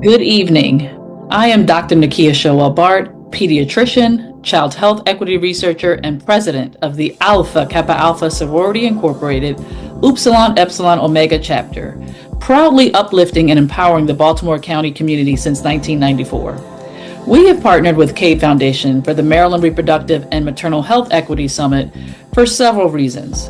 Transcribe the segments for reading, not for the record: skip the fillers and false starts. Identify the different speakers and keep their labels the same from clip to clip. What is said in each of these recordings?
Speaker 1: Good evening. I am Dr. Nakia Showell-Bart, pediatrician, child health equity researcher, and president of the Alpha Kappa Alpha Sorority Incorporated Upsilon Epsilon Omega chapter, proudly uplifting and empowering the Baltimore County community since 1994. We have partnered with CADE Foundation for the Maryland Reproductive and Maternal Health Equity Summit for several reasons.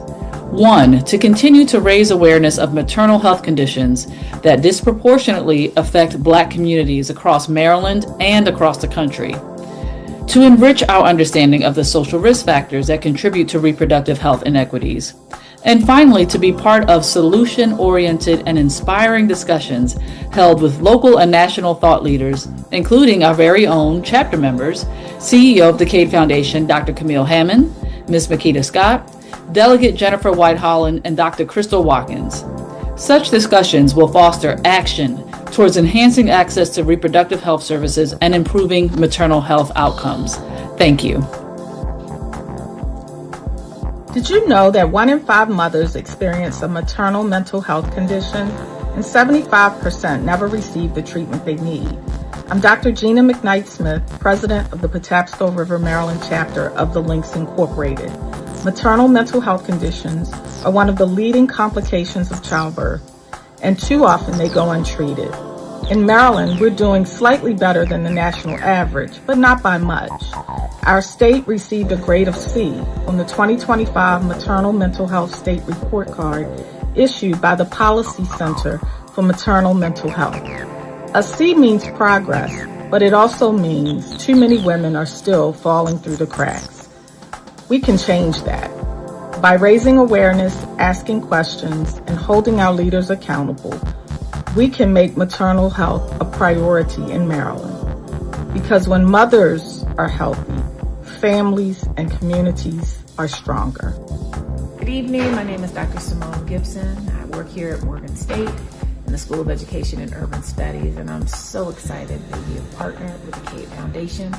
Speaker 1: One, to continue to raise awareness of maternal health conditions that disproportionately affect Black communities across Maryland and across the country. To enrich our understanding of the social risk factors that contribute to reproductive health inequities. And finally, to be part of solution-oriented and inspiring discussions held with local and national thought leaders, including our very own chapter members, CEO of the CADE Foundation, Dr. Camille Hammond, Ms. Makita Scott, Delegate Jennifer White-Holland, and Dr. Crystal Watkins. Such discussions will foster action towards enhancing access to reproductive health services and improving maternal health outcomes. Thank you.
Speaker 2: Did you know that 1 in 5 mothers experience a maternal mental health condition and 75% never receive the treatment they need? I'm Dr. Gina McKnight-Smith, president of the Patapsco River, Maryland chapter of the Links Incorporated. Maternal mental health conditions are one of the leading complications of childbirth, and too often they go untreated. In Maryland, we're doing slightly better than the national average, but not by much. Our state received a grade of C on the 2025 Maternal Mental Health State Report Card issued by the Policy Center for Maternal Mental Health. A C means progress, but it also means too many women are still falling through the cracks. We can change that. By raising awareness, asking questions, and holding our leaders accountable, we can make maternal health a priority in Maryland. Because when mothers are healthy, families and communities are stronger.
Speaker 3: Good evening, my name is Dr. Simone Gibson. I work here at Morgan State in the School of Education and Urban Studies, and I'm so excited that we have partnered with the CADE Foundation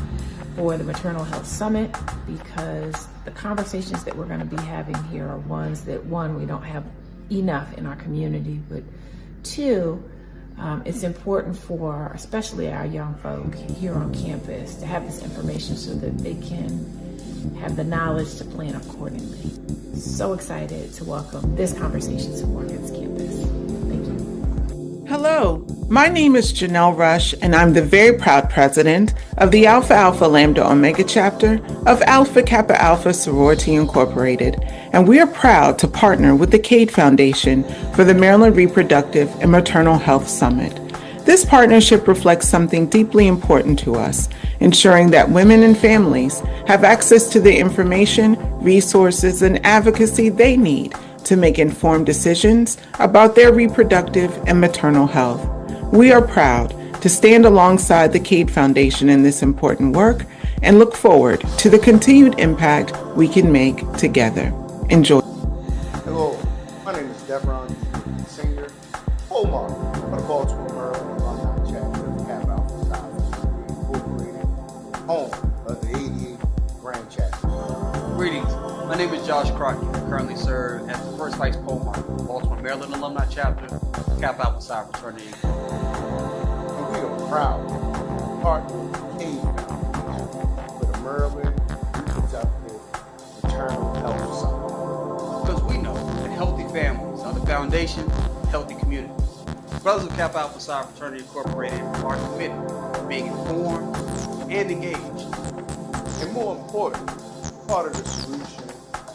Speaker 3: for the Maternal Health Summit, because the conversations that we're going to be having here are ones that, one, we don't have enough in our community, but two, it's important for especially our young folk here on campus to have this information so that they can have the knowledge to plan accordingly. So excited to welcome this conversation to Morgan's campus. Thank you.
Speaker 4: Hello, my name is Janelle Rush, and I'm the very proud president of the Alpha Alpha Lambda Omega chapter of Alpha Kappa Alpha Sorority Incorporated, and we are proud to partner with the CADE Foundation for the Maryland Reproductive and Maternal Health Summit. This partnership reflects something deeply important to us, ensuring that women and families have access to the information, resources, and advocacy they need to make informed decisions about their reproductive and maternal health. We are proud to stand alongside the Cade Foundation in this important work and look forward to the continued impact we can make together. Enjoy.
Speaker 5: Hello, my name is Devron Senior, Omar of the Baltimore, Maryland Alumni Chapter of Kappa Alpha Psi Fraternity Incorporated, home of the 88 Grand Chapter.
Speaker 6: Greetings, my name is Josh Crockett. I currently serve as the first Vice Pomar of the Baltimore, Maryland Alumni Chapter of Kappa Alpha Psi Fraternity.
Speaker 5: And we are proud to partner with the Cade Foundation for the Maryland Reproductive Maternal Health Summit.
Speaker 6: Because we know that healthy families are the foundation of healthy communities. Brothers of Kappa Alpha Psi Fraternity Incorporated are committed to being informed and engaged.
Speaker 5: And more important, part of the solution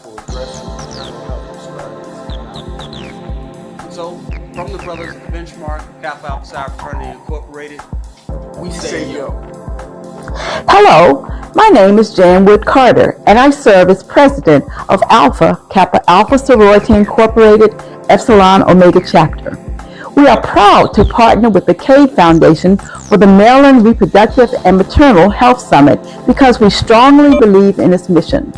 Speaker 5: for addressing maternal health disparities in our community.
Speaker 6: So, from the Brothers of the Benchmark of Kappa Alpha Psi Fraternity Incorporated,
Speaker 5: We say yo.
Speaker 7: Hello, my name is Jan Wood Carter, and I serve as president of Alpha Kappa Alpha Sorority Incorporated Epsilon Omega Chapter. We are proud to partner with the Cade Foundation for the Maryland Reproductive and Maternal Health Summit because we strongly believe in its mission.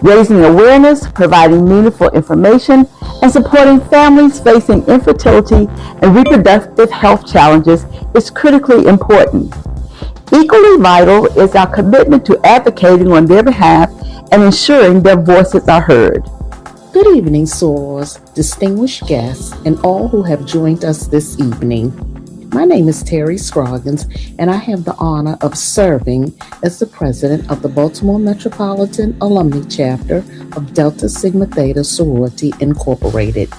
Speaker 7: Raising awareness, providing meaningful information, and supporting families facing infertility and reproductive health challenges is critically important. Equally vital is our commitment to advocating on their behalf and ensuring their voices are heard.
Speaker 8: Good evening, sorors, distinguished guests, and all who have joined us this evening. My name is Terry Scroggins, and I have the honor of serving as the president of the Baltimore Metropolitan Alumni Chapter of Delta Sigma Theta Sorority Incorporated.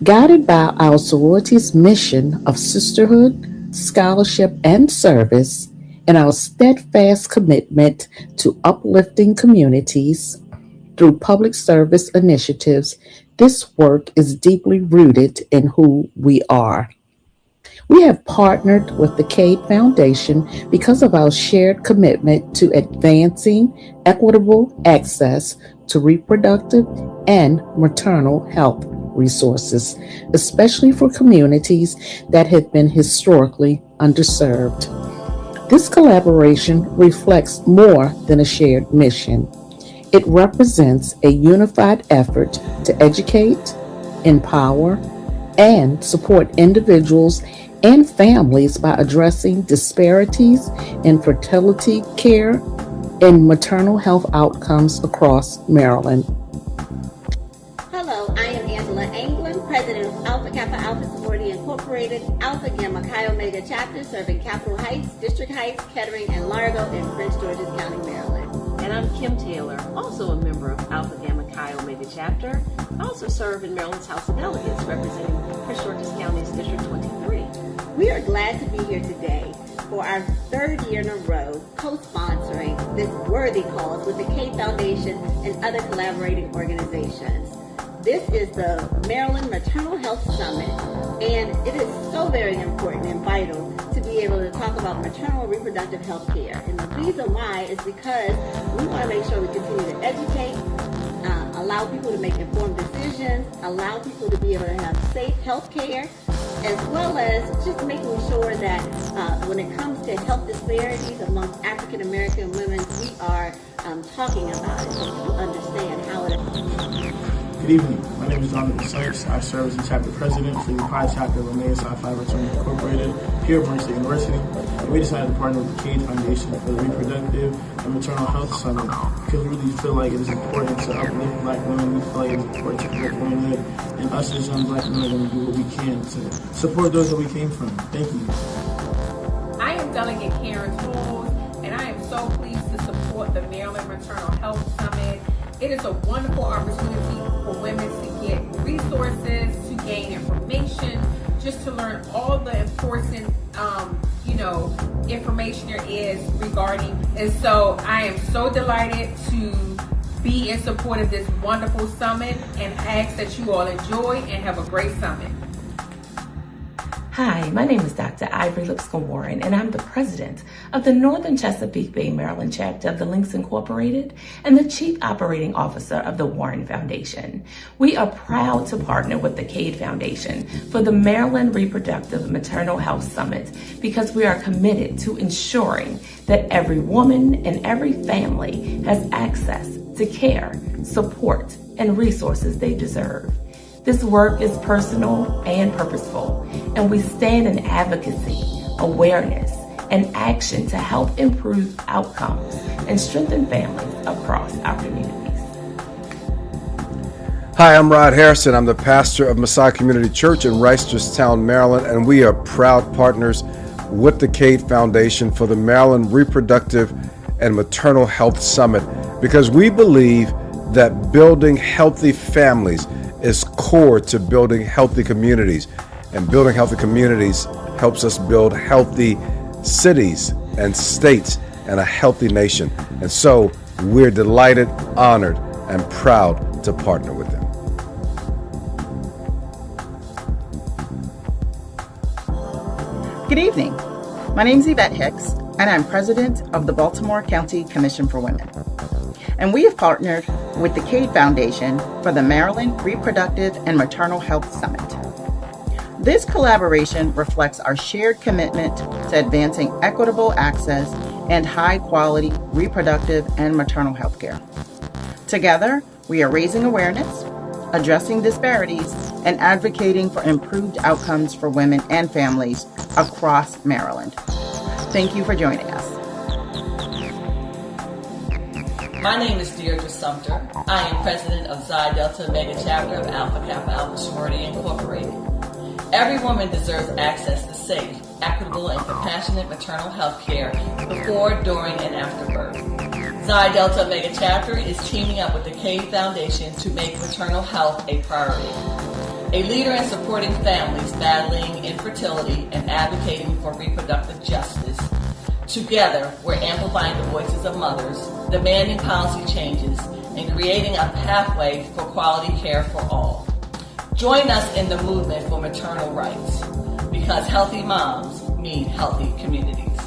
Speaker 8: Guided by our sorority's mission of sisterhood, scholarship, and service, and our steadfast commitment to uplifting communities through public service initiatives, this work is deeply rooted in who we are. We have partnered with the Cade Foundation because of our shared commitment to advancing equitable access to reproductive and maternal health resources, especially for communities that have been historically underserved. This collaboration reflects more than a shared mission. It represents a unified effort to educate, empower, and support individuals and families by addressing disparities in fertility care and maternal health outcomes across Maryland.
Speaker 9: Hello, I am Angela Anglin, president of Alpha Kappa Alpha Sorority Incorporated, Alpha Gamma Chi Omega Chapter, serving Capitol Heights, District Heights, Kettering, and Largo in Prince George's County, Maryland.
Speaker 10: And I'm Kim Taylor, also a member of Alpha Gamma Chi Omega Chapter. I also serve in Maryland's House of Delegates, representing Prince George's County's District 23.
Speaker 9: We are glad to be here today for our third year in a row co-sponsoring this worthy cause with the Cade Foundation and other collaborating organizations. This is the Maryland Maternal Health Summit, and it is so very important and vital to be able to talk about maternal and reproductive health care. And the reason why is because we want to make sure we continue to educate, allow people to make informed decisions, allow people to be able to have safe health care, as well as just making sure that when it comes to health disparities amongst African American women, we are talking about it so people understand how it affects.
Speaker 11: Good evening. My name is Jonathan Sykes. I serve as the chapter president for the Pi chapter of Omega Psi Phi Fraternity Incorporated here at Morgan State University. And we decided to partner with the Cade Foundation for the Reproductive and Maternal Health Summit because we really feel like it is important to uplift Black women. We feel like it is important to protect womanhood, and us as young Black men are going to do what we can to support those that we came from. Thank you.
Speaker 2: I am Delegate Karen Tools, and I am so pleased to support the Maryland Maternal Health Summit. It is a wonderful opportunity for women to get resources, to gain information, just to learn all the important, information there is regarding. And so I am so delighted to be in support of this wonderful summit and ask that you all enjoy and have a great summit.
Speaker 3: Hi, my name is Dr. Ivory Lipscomb-Warren, and I'm the president of the Northern Chesapeake Bay, Maryland chapter of the Links Incorporated and the chief operating officer of the Warren Foundation. We are proud to partner with the Cade Foundation for the Maryland Reproductive Maternal Health Summit because we are committed to ensuring that every woman and every family has access to care, support, and resources they deserve. This work is personal and purposeful, and we stand in advocacy, awareness, and action to help improve outcomes and strengthen families across our communities.
Speaker 12: Hi, I'm Rod Harrison. I'm the pastor of Messiah Community Church in Reisterstown, Maryland, and we are proud partners with the Cade Foundation for the Maryland Reproductive and Maternal Health Summit because we believe that building healthy families is core to building healthy communities, and building healthy communities helps us build healthy cities and states and a healthy nation. And so we're delighted, honored, and proud to partner with them.
Speaker 2: Good evening. My name is Yvette Hicks, and I'm president of the Baltimore County Commission for Women. And we have partnered with the Cade Foundation for the Maryland Reproductive and Maternal Health Summit. This collaboration reflects our shared commitment to advancing equitable access and high-quality reproductive and maternal health care. Together, we are raising awareness, addressing disparities, and advocating for improved outcomes for women and families across Maryland. Thank you for joining us.
Speaker 13: My name is Deirdre Sumter. I am president of Xi Delta Omega chapter of Alpha Kappa Alpha Sorority Incorporated. Every woman deserves access to safe, equitable, and compassionate maternal health care before, during, and after birth. Xi Delta Omega chapter is teaming up with the Cade Foundation to make maternal health a priority. A leader in supporting families battling infertility and advocating for reproductive justice. Together, we're amplifying the voices of mothers, demanding policy changes, and creating a pathway for quality care for all. Join us in the movement for maternal rights, because healthy moms mean healthy communities.